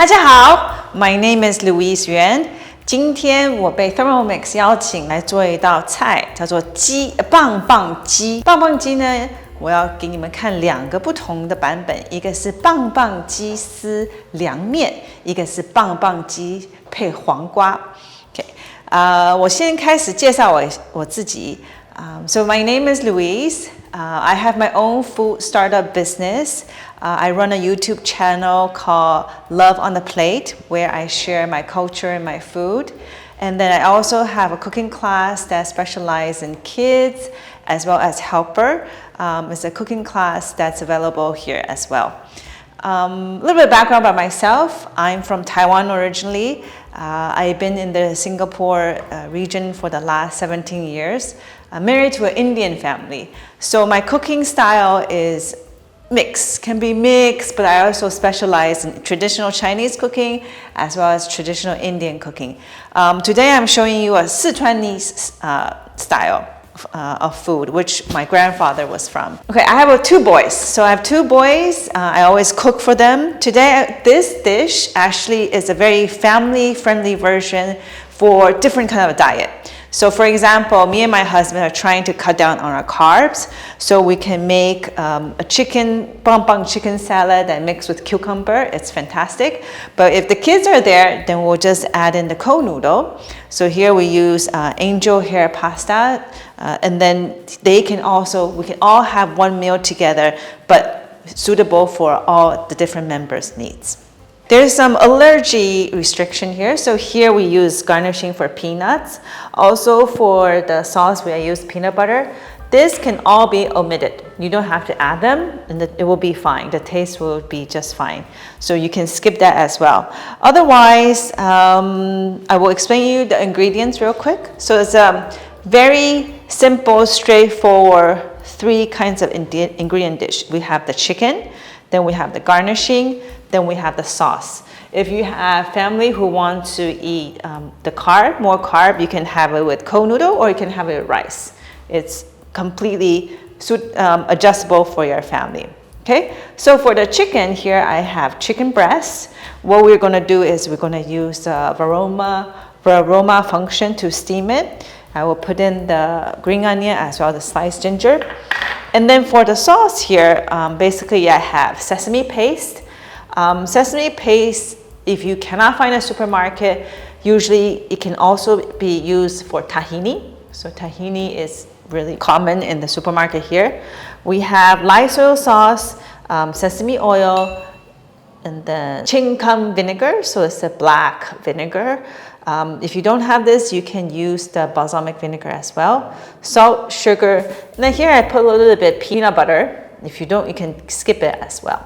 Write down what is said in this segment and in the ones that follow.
大家好 ，My name is Louise Yuan。今天我被 Thermomix 邀请来做一道菜，叫做棒棒鸡。棒棒鸡呢，我要给你们看两个不同的版本，一个是棒棒鸡丝凉面，一个是棒棒鸡配黄瓜。OK， 我先开始介绍我自己。So my name is Louise. I have my own food startup business. I run a YouTube channel called Love on the Plate, where I share my culture and my food. And then I also have a cooking class that specializes in kids as well as helper. It's a cooking class that's available here as well. A little bit of background about myself. I'm from Taiwan originally. I've been in the Singapore region for the last 17 years. I'm married to an Indian family. So my cooking style is mixed, can be mixed, but I also specialize in traditional Chinese cooking as well as traditional Indian cooking. Today I'm showing you a Sichuanese style of food, which my grandfather was from. Okay, I have two boys. So I have two boys. I always cook for them. Today, this dish actually is a very family-friendly version for different kind of diet. So for example, me and my husband are trying to cut down on our carbs, so we can make a bang chicken salad that mixed with cucumber. It's fantastic. But if the kids are there, then we'll just add in the cold noodle. So here we use angel hair pasta, and then we can all have one meal together, but suitable for all the different members' needs. There's some allergy restriction here. So here we use garnishing for peanuts. Also for the sauce, we use peanut butter. This can all be omitted. You don't have to add them, and it will be fine. The taste will be just fine. So you can skip that as well. Otherwise, I will explain you the ingredients real quick. So it's a very simple, straightforward, three kinds of ingredient dish. We have the chicken, then we have the garnishing, then we have the sauce. If you have family who want to eat more carb, you can have it with cold noodle or you can have it with rice. It's completely adjustable for your family. Okay, so for the chicken here, I have chicken breast. What we're gonna do is we're gonna use the Varoma function to steam it. I will put in the green onion as well as the sliced ginger. And then for the sauce here, basically I have sesame paste. Sesame paste, if you cannot find a supermarket, usually it can also be used for tahini. So tahini is really common in the supermarket here. We have light soy sauce, sesame oil, and then chinkiang vinegar, so it's a black vinegar. If you don't have this, you can use the balsamic vinegar as well. Salt, sugar, and then here I put a little bit peanut butter. If you don't, you can skip it as well.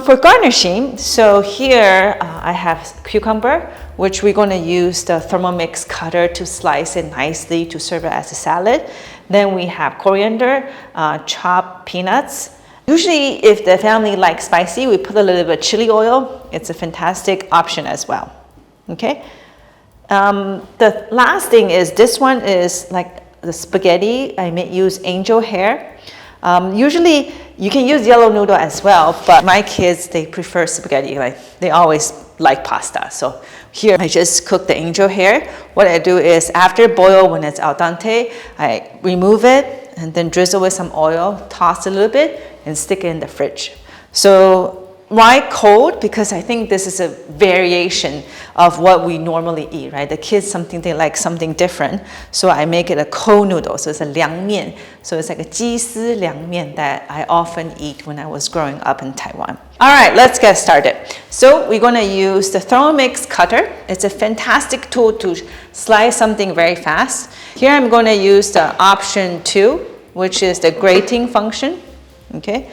For garnishing, so here I have cucumber, which we're going to use the Thermomix cutter to slice it nicely to serve it as a salad. Then we have coriander, chopped peanuts. Usually if the family likes spicy, we put a little bit of chili oil. It's a fantastic option as well. Okay. The last thing is, this one is like the spaghetti. I may use angel hair. Usually you can use yellow noodle as well, but my kids, they prefer spaghetti. Like they always like pasta. So here I just cook the angel hair. What I do is after boil, when it's al dente, I remove it and then drizzle with some oil, toss a little bit and stick it in the fridge. So why cold? Because I think this is a variation of what we normally eat, right? The kids, they like something different. So I make it a cold noodle. So it's a 凉面. So it's like a 鸡丝凉面 that I often eat when I was growing up in Taiwan. All right, let's get started. So we're going to use the Thermomix cutter. It's a fantastic tool to slice something very fast. Here I'm going to use the option 2, which is the grating function. Okay.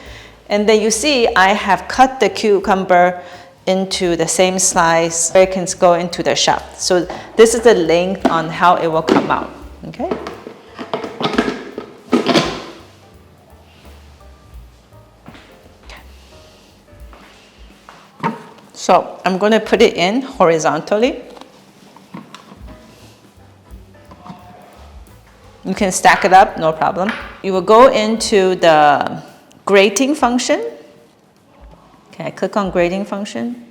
And then you see I have cut the cucumber into the same slice where it can go into the shaft. So this is the length on how it will come out. Okay. So I'm going to put it in horizontally. You can stack it up, no problem. You will go into the grating function. Okay, I click on grating function.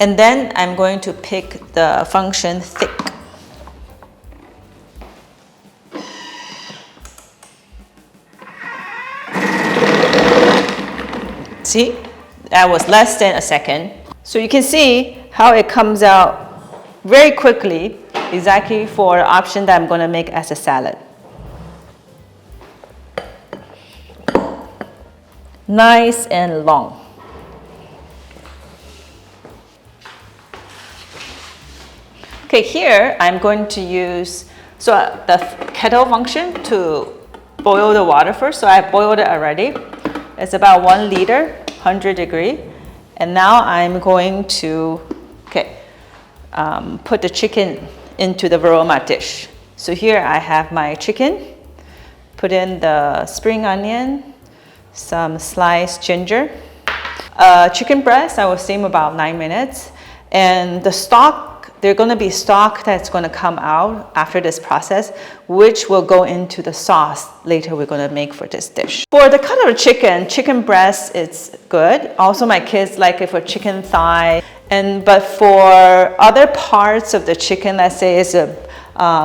And then I'm going to pick the function thick. See, that was less than a second. So you can see how it comes out very quickly, exactly for the option that I'm going to make as a salad. Nice and long. Okay, here I'm going to use the kettle function to boil the water first. So I boiled it already. It's about 1 liter, 100 degree. And now I'm going to put the chicken into the Varoma dish. So here I have my chicken. Put in the spring onion, some sliced ginger. Chicken breast, I will steam about 9 minutes. And the stock, there's going to be stock that's going to come out after this process, which will go into the sauce later we're going to make for this dish. For the cut of chicken breast, it's good. Also, my kids like it for chicken thigh. But for other parts of the chicken, let's say it's a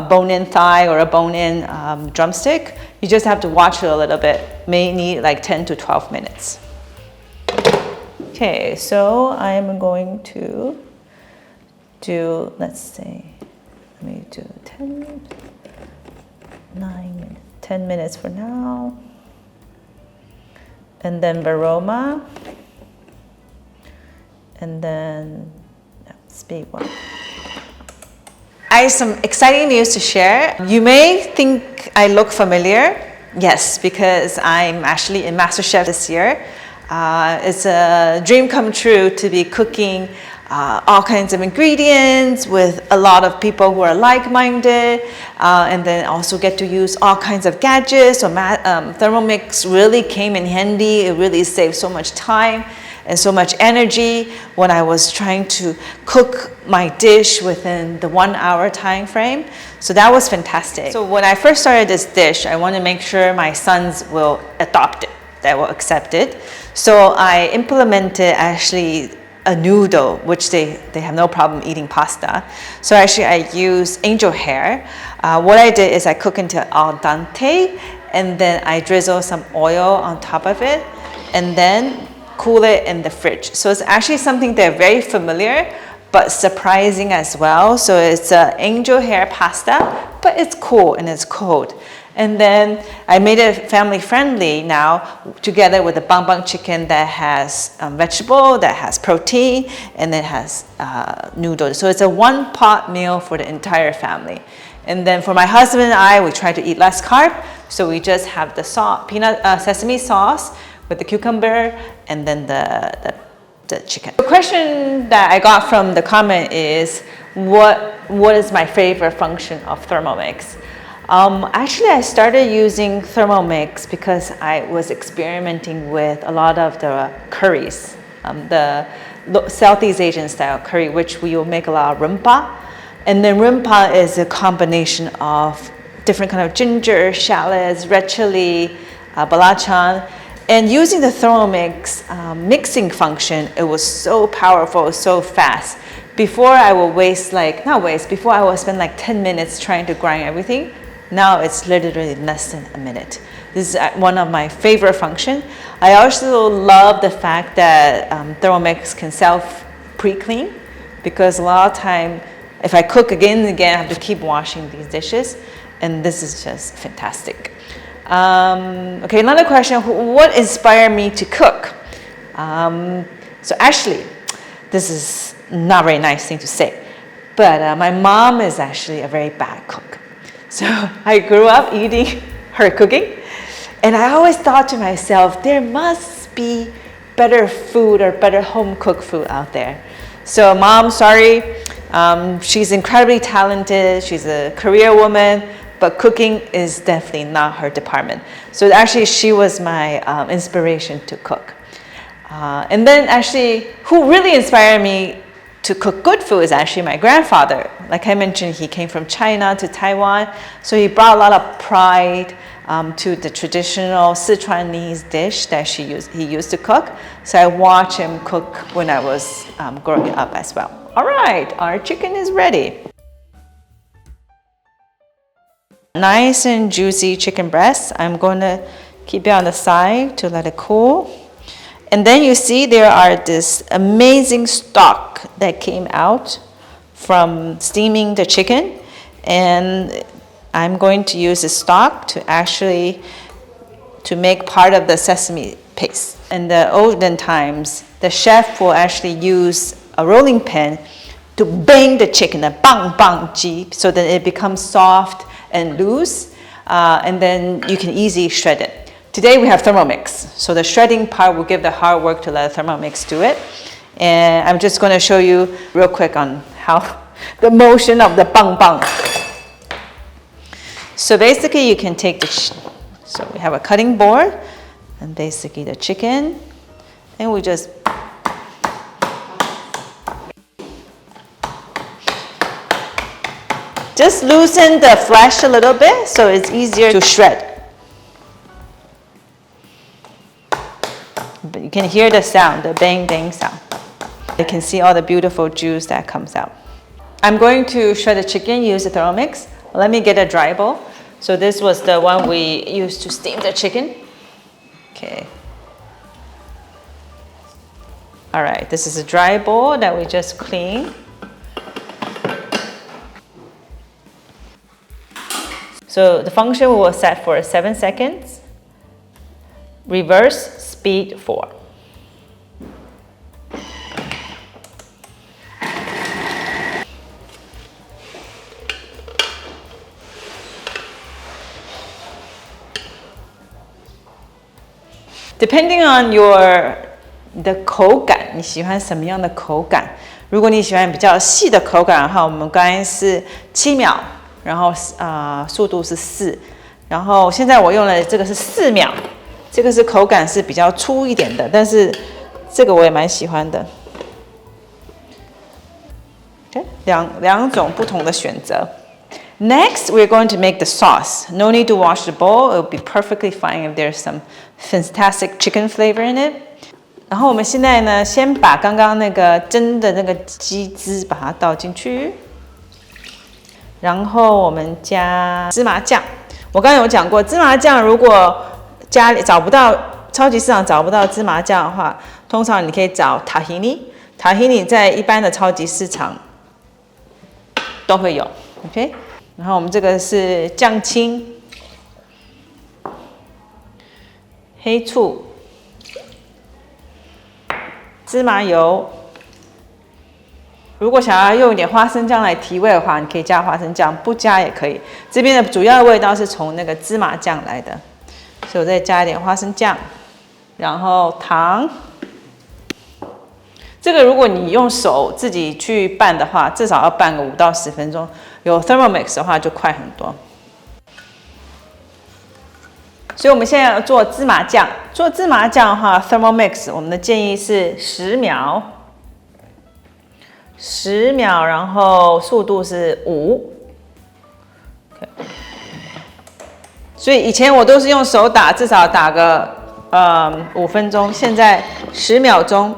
bone-in thigh or a bone-in drumstick, you just have to watch it a little bit. May need like 10 to 12 minutes. Okay, so I'm going to do, let's say, let me do 10 minutes for now. And then Varoma. And then speed one. I have some exciting news to share. You may think I look familiar. Yes, because I'm actually in MasterChef this year. It's a dream come true to be cooking all kinds of ingredients with a lot of people who are like-minded, and then also get to use all kinds of gadgets. So Thermomix really came in handy. It really saved so much time and so much energy when I was trying to cook my dish within the 1 hour time frame. So that was fantastic. So when I first started this dish, I want to make sure my sons will adopt it, that will accept it. So I implemented actually a noodle, which they have no problem eating pasta. So actually I use angel hair. What I did is I cook until al dente, and then I drizzle some oil on top of it, and then cool it in the fridge. So it's actually something they're very familiar, but surprising as well. So it's angel hair pasta, but it's cool and it's cold. And then I made it family friendly now, together with the Poach chicken that has vegetable, that has protein, and then has noodles. So it's a one pot meal for the entire family. And then for my husband and I, we try to eat less carb. So we just have the sesame sauce with the cucumber and then the chicken. The question that I got from the comment is, what is my favorite function of Thermomix? Actually, I started using Thermomix because I was experimenting with a lot of the curries, the Southeast Asian style curry, which we will make a lot of rimpa. And then rimpa is a combination of different kind of ginger, shallots, red chili, belacan. And using the Thermomix mixing function, it was so powerful, so fast. Before I would before I would spend like 10 minutes trying to grind everything. Now it's literally less than a minute. This is one of my favorite functions. I also love the fact that Thermomix can self pre-clean, because a lot of time, if I cook again and again, I have to keep washing these dishes, and this is just fantastic. Okay, another question, what inspired me to cook? So actually, this is not a very nice thing to say, but my mom is actually a very bad cook. So I grew up eating her cooking, and I always thought to myself, there must be better food or better home cooked food out there. So Mom, sorry, she's incredibly talented, she's a career woman, but cooking is definitely not her department. So actually she was my inspiration to cook. And then actually, who really inspired me to cook good food is actually my grandfather. Like I mentioned, he came from China to Taiwan, so he brought a lot of pride to the traditional Sichuanese dish that he used to cook. So I watched him cook when I was growing up as well. All right, our chicken is ready. Nice and juicy chicken breast. I'm going to keep it on the side to let it cool. And then you see there are this amazing stock that came out from steaming the chicken. And I'm going to use the stock to make part of the sesame paste. In the olden times, the chef will actually use a rolling pin to bang the chicken, a bang bang ji, so that it becomes soft and loose, and then you can easily shred it. Today we have Thermomix, so the shredding part will give the hard work to let Thermomix do it. And I'm just going to show you real quick on how the motion of the bang bang. So basically you can take so we have a cutting board and basically the chicken, and we just loosen the flesh a little bit so it's easier to shred. But you can hear the sound, the bang bang sound. You can see all the beautiful juice that comes out. I'm going to shred the chicken, use the Thermomix. Let me get a dry bowl. So this was the one we used to steam the chicken. Okay. All right, this is a dry bowl that we just cleaned. So the function we will set for 7 seconds. Reverse speed 4. Depending on the 口感，你喜欢什么样的口感？如果你喜欢比较细的口感的话，我们刚才是7秒，然后速度是4，然后现在我用了这个是4秒，这个是口感是比较粗一点的，但是这个我也蛮喜欢的。Okay， 两种不同的选择。Next, we're going to make the sauce. No need to wash the bowl. It will be perfectly fine if there's some fantastic chicken flavor in it. 然后我们现在呢，先把刚刚那个蒸的那个鸡汁把它倒进去，然后我们加芝麻酱。我刚刚有讲过，芝麻酱如果家里找不到，超级市场找不到芝麻酱的话，通常你可以找 tahini。tahini 在一般的超级市场都会有 ，OK。然后我们这个是酱青、黑醋、芝麻油。如果想要用一点花生酱来提味的话，你可以加花生酱，不加也可以。这边的主要的味道是从那个芝麻酱来的，所以我再加一点花生酱，然后糖。这个如果你用手自己去拌的话，至少要拌个5到10分钟。有 Thermomix 的话就快很多。所以我们现在要做芝麻酱。做芝麻酱的话 ，Thermomix 我们的建议是10秒，10秒，然后速度是5。Okay. 所以以前我都是用手打，至少打个5分钟，现在10秒钟。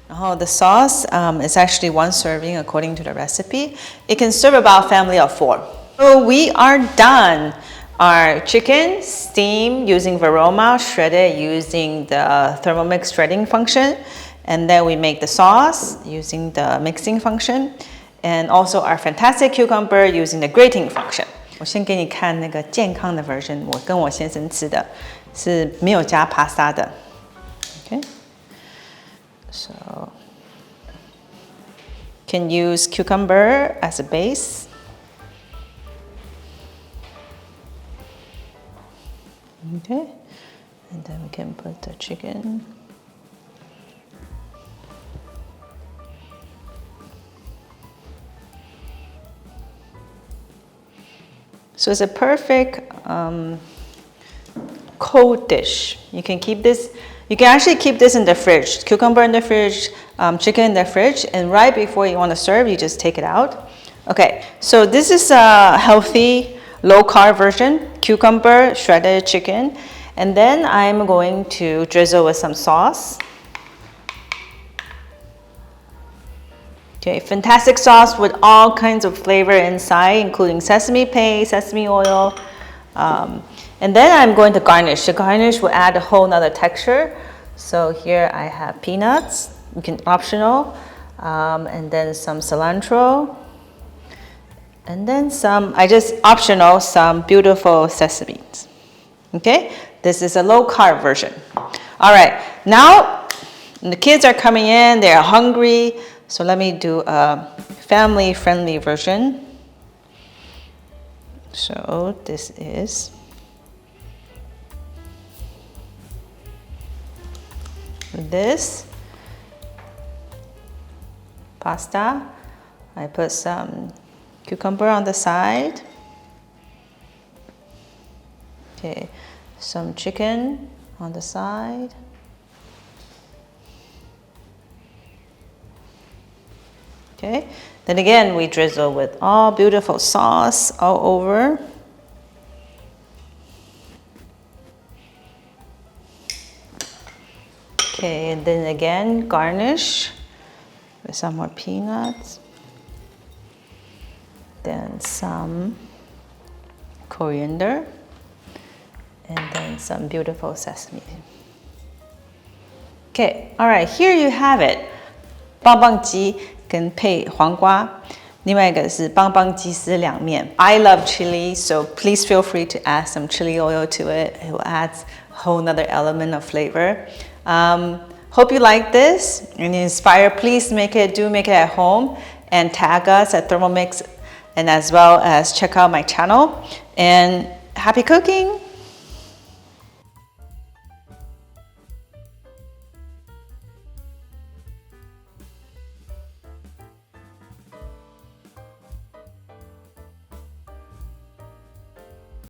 然后 the sauce is actually 1 serving according to the recipe. It can serve about a family of 4. So we are done. Our chicken steamed using Varoma, shredded using the Thermomix shredding function. And then we make the sauce using the mixing function. And also our fantastic cucumber using the grating function. 我先给你看那个健康的 version， 我跟我先生吃的是没有加 pasta 的。Okay. So can use cucumber as a base. Okay, and then we can put the chicken. So it's a perfect cold dish. You can keep this. You can actually keep this in the fridge. Cucumber in the fridge, chicken in the fridge, and right before you want to serve, you just take it out. Okay, so this is a healthy low carb version, cucumber, shredded chicken, and then I'm going to drizzle with some sauce. Okay, fantastic sauce with all kinds of flavor inside, including sesame paste, sesame oil. And then I'm going to garnish. The garnish will add a whole nother texture. So here I have peanuts, you can optional, and then some cilantro, and then some, optional, some beautiful sesame. Okay, this is a low carb version. All right, now the kids are coming in, they're hungry. So let me do a family-friendly version. So this is this pasta. I put some cucumber on the side. Okay, some chicken on the side. Okay, then again we drizzle with all beautiful sauce all over. Okay, and then again garnish with some more peanuts. Then some coriander. And then some beautiful sesame. Okay, all right, here you have it. 棒棒鸡跟配黄瓜，另外一个是棒棒鸡丝凉面。I love chili, so please feel free to add some chili oil to it. It will add a whole nother element of flavor. Hope you like this and inspire. Please make it at home and tag us at Thermomix, and as well as check out my channel. And happy cooking!